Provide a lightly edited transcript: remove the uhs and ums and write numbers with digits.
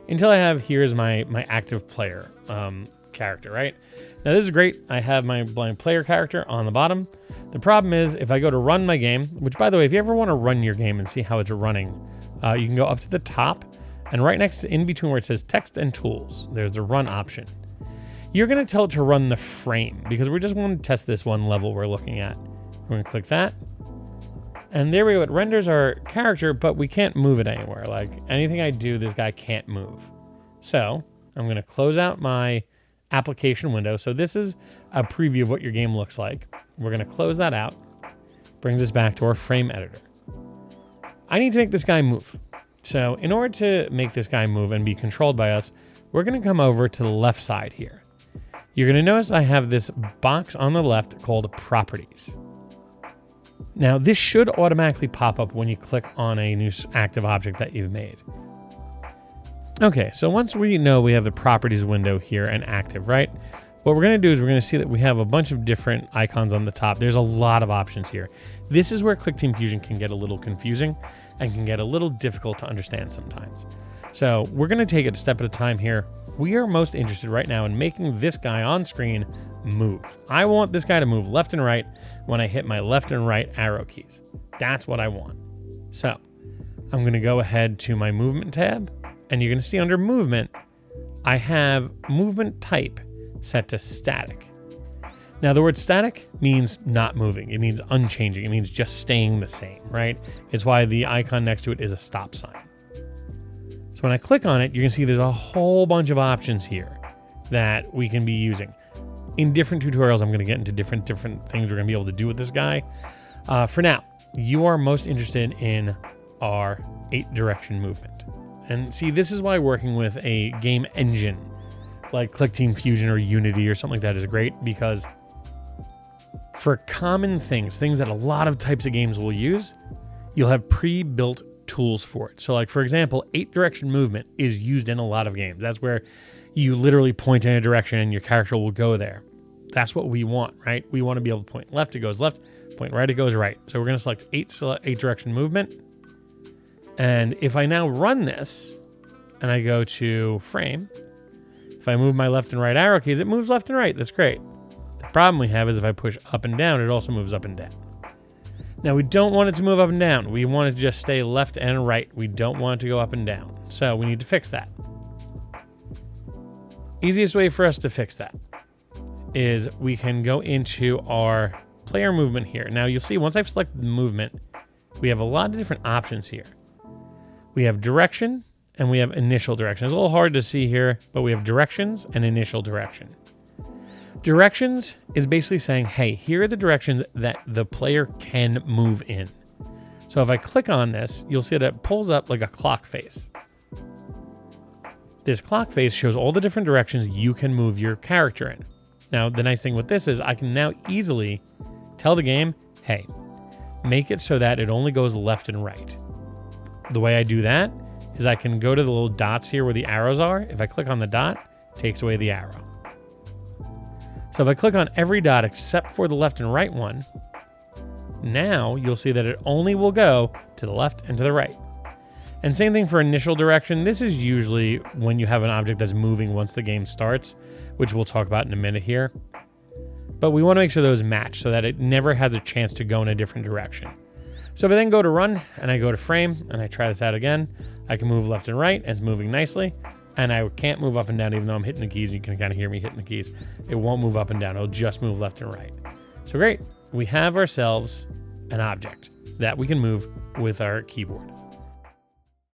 until I have, here's my active player character, right? Now this is great. I have my blind player character on the bottom. The problem is if I go to run my game, which by the way, if you ever want to run your game and see how it's running, you can go up to the top and right next to, in between where it says text and tools, there's the run option. You're going to tell it to run the frame because we just want to test this one level we're looking at. We're going to click that. And there we go. It renders our character, but we can't move it anywhere. Like anything I do, this guy can't move. So I'm going to close out my application window. So this is a preview of what your game looks like. We're going to close that out. Brings us back to our frame editor. I need to make this guy move. So in order to make this guy move and be controlled by us, we're going to come over to the left side here. You're going to notice I have this box on the left called Properties. Now, this should automatically pop up when you click on a new active object that you've made. Okay, so once we know we have the Properties window here and active, right? What we're going to do is we're going to see that we have a bunch of different icons on the top. There's a lot of options here. This is where Clickteam Fusion can get a little confusing and can get a little difficult to understand sometimes. So we're going to take it a step at a time here. We are most interested right now in making this guy on screen move. I want this guy to move left and right when I hit my left and right arrow keys. That's what I want. So I'm going to go ahead to my movement tab, and you're going to see under movement, I have movement type set to static. Now the word static means not moving. It means unchanging. It means just staying the same, right? It's why the icon next to it is a stop sign. So when I click on it, you can see there's a whole bunch of options here that we can be using. In different tutorials, I'm going to get into different things we're going to be able to do with this guy. For now, you are most interested in our 8-direction movement. And see, this is why working with a game engine like Clickteam Fusion or Unity or something like that is great, because for common things that a lot of types of games will use, you'll have pre-built tools for it. So like, for example, 8-direction movement is used in a lot of games. That's where you literally point in a direction and your character will go there. That's what we want, right? We want to be able to point left, it goes left, point right, it goes right. So we're going to select 8-direction movement. And if I now run this and I go to frame, if I move my left and right arrow keys, it moves left and right. That's great. The problem we have is if I push up and down, it also moves up and down. Now, we don't want it to move up and down. We want it to just stay left and right. We don't want it to go up and down. So we need to fix that. Easiest way for us to fix that is we can go into our player movement here. Now, you'll see once I've selected the movement, we have a lot of different options here. We have direction and we have initial direction. It's a little hard to see here, but we have directions and initial direction. Directions is basically saying, hey, here are the directions that the player can move in. So if I click on this, you'll see that it pulls up like a clock face. This clock face shows all the different directions you can move your character in. Now, the nice thing with this is I can now easily tell the game, hey, make it so that it only goes left and right. The way I do that is I can go to the little dots here where the arrows are. If I click on the dot, it takes away the arrow. So if I click on every dot except for the left and right one, now you'll see that it only will go to the left and to the right. And same thing for initial direction. This is usually when you have an object that's moving once the game starts, which we'll talk about in a minute here. But we want to make sure those match so that it never has a chance to go in a different direction. So if I then go to run and I go to frame and I try this out again, I can move left and right and it's moving nicely. And I can't move up and down even though I'm hitting the keys. You can kind of hear me hitting the keys. It won't move up and down. It'll just move left and right. So great. We have ourselves an object that we can move with our keyboard.